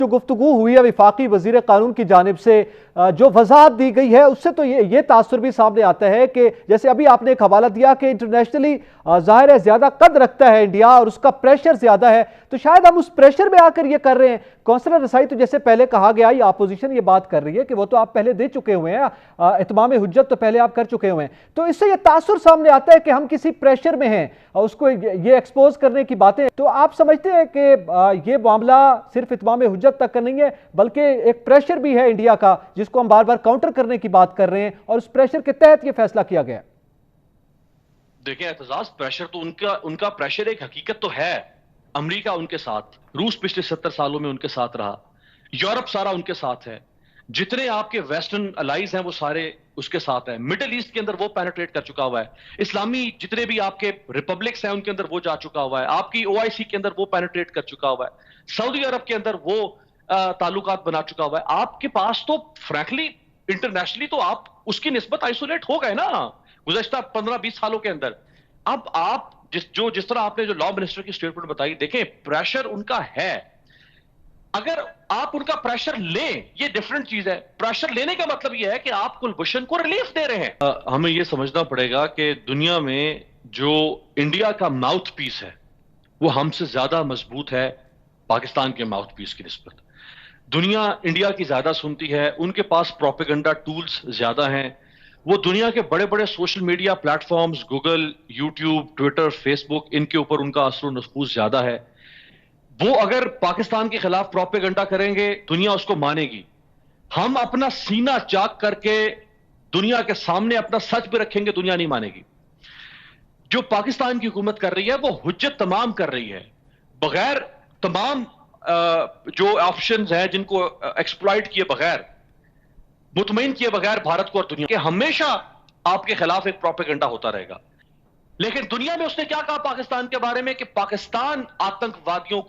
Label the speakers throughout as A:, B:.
A: جو گفتگو ہوئی ہے وفاقی وزیر قانون کی جانب سے جو وضاحت دی گئی ہے اس سے تو یہ تاثر بھی سامنے آتا ہے کہ جیسے ابھی آپ نے ایک حوالہ دیا کہ انٹرنیشنلی ظاہر ہے زیادہ قد رکھتا ہے انڈیا اور اس کا پریشر زیادہ ہے، تو شاید ہم اس پریشر میں آ کر یہ کر رہے ہیں۔ کونسلر رسائی تو جیسے پہلے کہا گیا، یہ اپوزیشن یہ بات کر رہی ہے کہ وہ تو آپ پہلے دے چکے ہوئے ہیں، اتمام حجت تو پہلے آپ کر چکے ہوئے ہیں، تو اس سے یہ تاثر سامنے آتا ہے کہ ہم کسی پریشر میں ہیں اور اس کو یہ ایکسپوز کرنے کی باتیں۔ تو آپ سمجھتے ہیں کہ یہ معاملہ صرف اتمام حجت تک کا نہیں ہے بلکہ ایک پریشر بھی ہے انڈیا کا جس کو ہم بار بار کاؤنٹر کرنے کی بات کر رہے ہیں اور اس پریشر کے تحت یہ فیصلہ کیا گیا؟
B: دیکھیں اعتزاز، پریشر تو ان کا پریشر ایک حقیقت تو ہے۔ امریکہ ان کے ساتھ، روس پچھلے 70 سالوں میں ان کے ساتھ رہا، یورپ سارا ان کے ساتھ ہے، جتنے آپ کے ویسٹرن الائز ہیں وہ سارے اس کے ساتھ ہیں، مڈل ایسٹ کے اندر وہ پینیٹریٹ کر چکا ہوا ہے، اسلامی جتنے بھی آپ کے ریپبلکس ہیں ان کے اندر وہ جا چکا ہوا ہے، آپ کی OIC کے اندر وہ پینیٹریٹ کر چکا ہوا ہے، سعودی عرب کے اندر وہ تعلقات بنا چکا ہوا ہے۔ آپ کے پاس تو فرینکلی انٹرنیشنلی تو آپ اس کی نسبت آئسولیٹ ہو گئے نا گزشتہ 15-20 سالوں کے اندر۔ اب آپ جس طرح آپ نے جو لا منسٹر کی سٹیٹمنٹ بتائی، دیکھیں پریشر ان کا ہے، اگر آپ ان کا پریشر لیں یہ ڈیفرنٹ چیز ہے۔ پریشر لینے کا مطلب یہ ہے کہ آپ کلبھوشن کو ریلیف دے رہے ہیں۔ ہمیں یہ سمجھنا پڑے گا کہ دنیا میں جو انڈیا کا ماؤتھ پیس ہے وہ ہم سے زیادہ مضبوط ہے پاکستان کے ماؤتھ پیس کی نسبت۔ دنیا انڈیا کی زیادہ سنتی ہے، ان کے پاس پروپیگنڈا ٹولز زیادہ ہیں، وہ دنیا کے بڑے بڑے social media platforms, Google, YouTube, Twitter, Facebook, ان کے اوپر ان کا اثر و نفوذ زیادہ ہے۔ وہ اگر پاکستان کے خلاف پروپیگنڈا کریں گے دنیا اس کو مانے گی۔ ہم اپنا سینہ چاک کر کے دنیا کے سامنے اپنا سچ بھی رکھیں گے، دنیا نہیں مانے گی۔ جو پاکستان کی حکومت کر رہی ہے وہ حجت تمام کر رہی ہے، بغیر تمام جو آپشنز ہیں جن کو ایکسپلائٹ کیے بغیر، مطمئن کیے بغیر بھارت کو اور دنیا کہ ہمیشہ آپ کے خلاف ایک پروپیگنڈا ہوتا رہے گا۔ لیکن دنیا میں اس نے کیا کہا پاکستان کے بارے میں کہ پاکستان آتنکوادیوں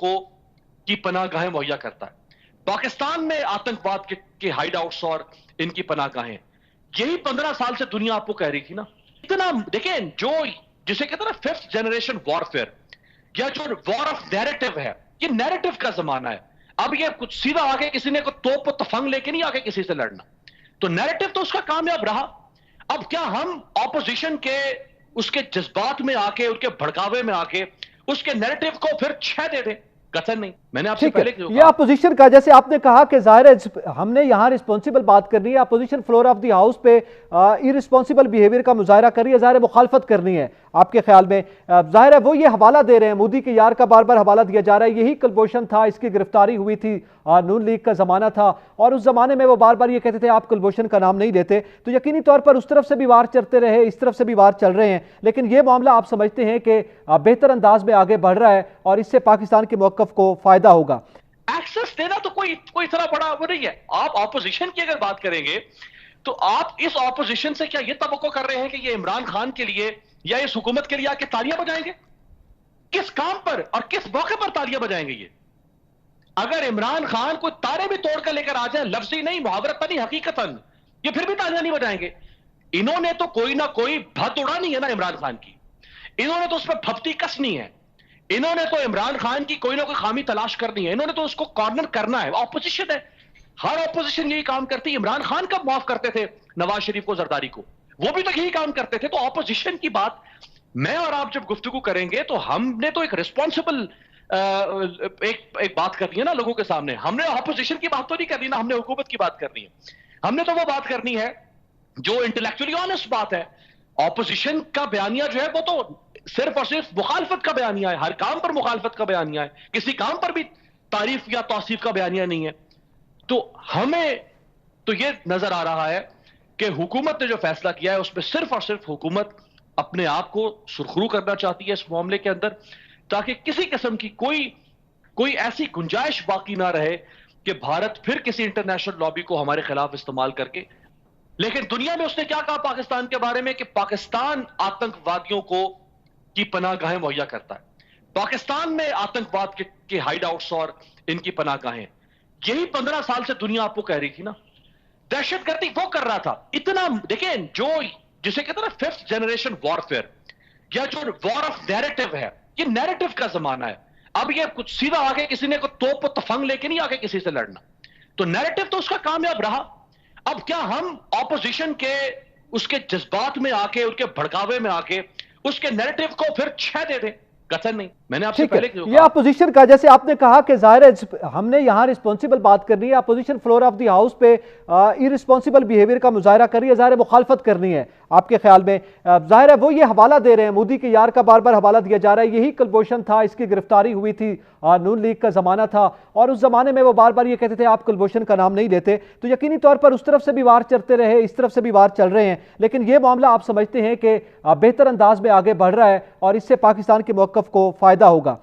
B: کی پناہ گاہیں مہیا کرتا ہے، پاکستان میں آتنکواد کے ہائیڈ آؤٹس اور ان کی پناہ گاہیں۔ یہی 15 سال سے دنیا آپ کو کہہ رہی تھی نا۔ اتنا دیکھیں جو جسے کہتے ہیں نا 5th جنریشن وارفیئر یا جو وار آف نیریٹو ہے، یہ نیریٹو کا زمانہ ہے۔ اب یہ کچھ سیدھا آگے کسی نے کوئی توپ و تفنگ لے کے نہیں آگے کسی سے لڑنا، تو نیریٹو تو اس کا کامیاب رہا۔ اب کیا ہم اپوزیشن کے اس کے جذبات میں آ کے، ان کے بھڑکاوے میں آ کے اس کے نیریٹو کو پھر چھہ دے دیں؟ قطعاً نہیں۔ میں نے آپ سے پہلے
A: یہ اپوزیشن کا جیسے آپ نے کہا کہ ظاہر ہے ہم نے یہاں رسپانسیبل بات کرنی ہے، opposition floor of the house پہ ارسپانسیبل بیہیویئر کا مظاہرہ کر رہی ہے، ظاہر ہے مخالفت کرنی ہے۔ آپ کے خیال میں ظاہر ہے وہ یہ حوالہ دے رہے ہیں، مودی کے یار کا بار بار حوالہ دیا جا رہا ہے، یہی کلبھوشن تھا، اس کی گرفتاری ہوئی تھی، نون لیگ کا زمانہ تھا اور اس زمانے میں وہ بار بار یہ کہتے تھے آپ کلبھوشن کا نام نہیں لیتے، تو یقینی طور پر اس طرف سے بھی وار چلتے رہے، اس طرف سے بھی وار چل رہے ہیں، لیکن یہ معاملہ آپ سمجھتے ہیں کہ بہتر انداز میں آگے بڑھ رہا ہے اور اس سے پاکستان کے موقف کو فائدہ ہوگا؟
B: ایکسس دینا تو کوئی اتنا بڑا وہ نہیں ہے۔ آپ اپوزیشن کی اگر بات کریں گے تو آپ اس اپوزیشن سے کیا یہ توقع کر رہے ہیں کہ یہ عمران خان کے لیے یا اس حکومت کے لیے آ کے تالیاں بجائیں گے؟ کس کام پر اور کس موقع پر تالیاں بجائیں گے؟ یہ اگر عمران خان کوئی تارے بھی توڑ کر لے کر آ جائے، لفظی نہیں، محاورت نہیں، حقیقتاً، یہ پھر بھی تالیاں نہیں بجائیں گے۔ انہوں نے تو کوئی نہ کوئی بھت اڑانی ہے نا عمران خان کی، انہوں نے تو اس پہ پھپتی کسنی ہے، انہوں نے تو عمران خان کی کوئی نہ کوئی خامی تلاش کرنی ہے، انہوں نے تو اس کو کارنر کرنا ہے۔ اپوزیشن ہے، ہر اپوزیشن یہی کام کرتی ہے۔ عمران خان کب معاف کرتے تھے نواز شریف کو، زرداری کو؟ وہ بھی تو یہی کام کرتے تھے۔ تو اپوزیشن کی بات میں اور آپ جب گفتگو کریں گے تو ہم نے تو ایک ریسپانسبل ایک بات کرنی ہے نا لوگوں کے سامنے۔ ہم نے اپوزیشن کی بات تو نہیں کرنی نا، ہم نے حکومت کی بات کرنی ہے۔ ہم نے تو وہ بات کرنی ہے جو انٹلیکچولی آنےسٹ بات ہے۔ اپوزیشن کا بیانیہ جو ہے وہ تو صرف اور صرف مخالفت کا بیانیہ ہے، ہر کام پر مخالفت کا بیانیہ ہے، کسی کام پر بھی تعریف یا توصیف کا بیانیہ نہیں ہے۔ تو ہمیں تو یہ نظر آ رہا ہے کہ حکومت نے جو فیصلہ کیا ہے اس میں صرف اور صرف حکومت اپنے آپ کو سرخرو کرنا چاہتی ہے اس معاملے کے اندر، تاکہ کسی قسم کی کوئی ایسی گنجائش باقی نہ رہے کہ بھارت پھر کسی انٹرنیشنل لابی کو ہمارے خلاف استعمال کر کے۔ لیکن دنیا میں اس نے کیا کہا پاکستان کے بارے میں کہ پاکستان آتنکوادیوں کی پناہ گاہیں مہیا کرتا ہے، پاکستان میں آتنکواد کے ہائیڈ آؤٹس اور ان کی پناہ گاہیں۔ یہی 15 سال سے دنیا آپ کو کہہ رہی تھی نا۔ دہشت گردی وہ کر رہا تھا، اتنا دیکھیں جو جسے کہتے ہیں نا 5th جنریشن وارفیئر یا جو وار آف نیریٹو ہے، یہ نیریٹو کا زمانہ ہے۔ اب یہ کچھ سیدھا آگے کسی نے کو توپ و تفنگ لے کے نہیں آگے کسی سے لڑنا. تو نیریٹو تو اس کا کامیاب رہا. اب کیا ہم اپوزیشن کے اس کے جذبات میں آ کے، ان کے بھڑکاوے میں آ کے اس کے نیریٹو کو پھر چھہ دے دیں؟ قطعاً نہیں. میں نے آپ سے
A: ٹھیک ہے،
B: پہلے
A: یہ اپوزیشن کا جیسے آپ نے کہا کہ ظاہر ہے ہم نے یہاں رسپانسیبل بات کرنی ہے، opposition floor of the house پہ ارسپانسیبل بیہیویئر کا مظاہرہ کر رہی ہے، ظاہر ہے مخالفت کرنی ہے. آپ کے خیال میں ظاہر ہے وہ یہ حوالہ دے رہے ہیں، مودی کے یار کا بار بار حوالہ دیا جا رہا ہے، یہی کلبھوشن تھا، اس کی گرفتاری ہوئی تھی، نون لیگ کا زمانہ تھا، اور اس زمانے میں وہ بار بار یہ کہتے تھے آپ کلبھوشن کا نام نہیں لیتے. تو یقینی طور پر اس طرف سے بھی وار چلتے رہے، اس طرف سے بھی وار چل رہے ہیں، لیکن یہ معاملہ آپ سمجھتے ہیں کہ بہتر انداز میں آگے بڑھ رہا ہے اور اس سے پاکستان کے موقف کو فائدہ ہوگا.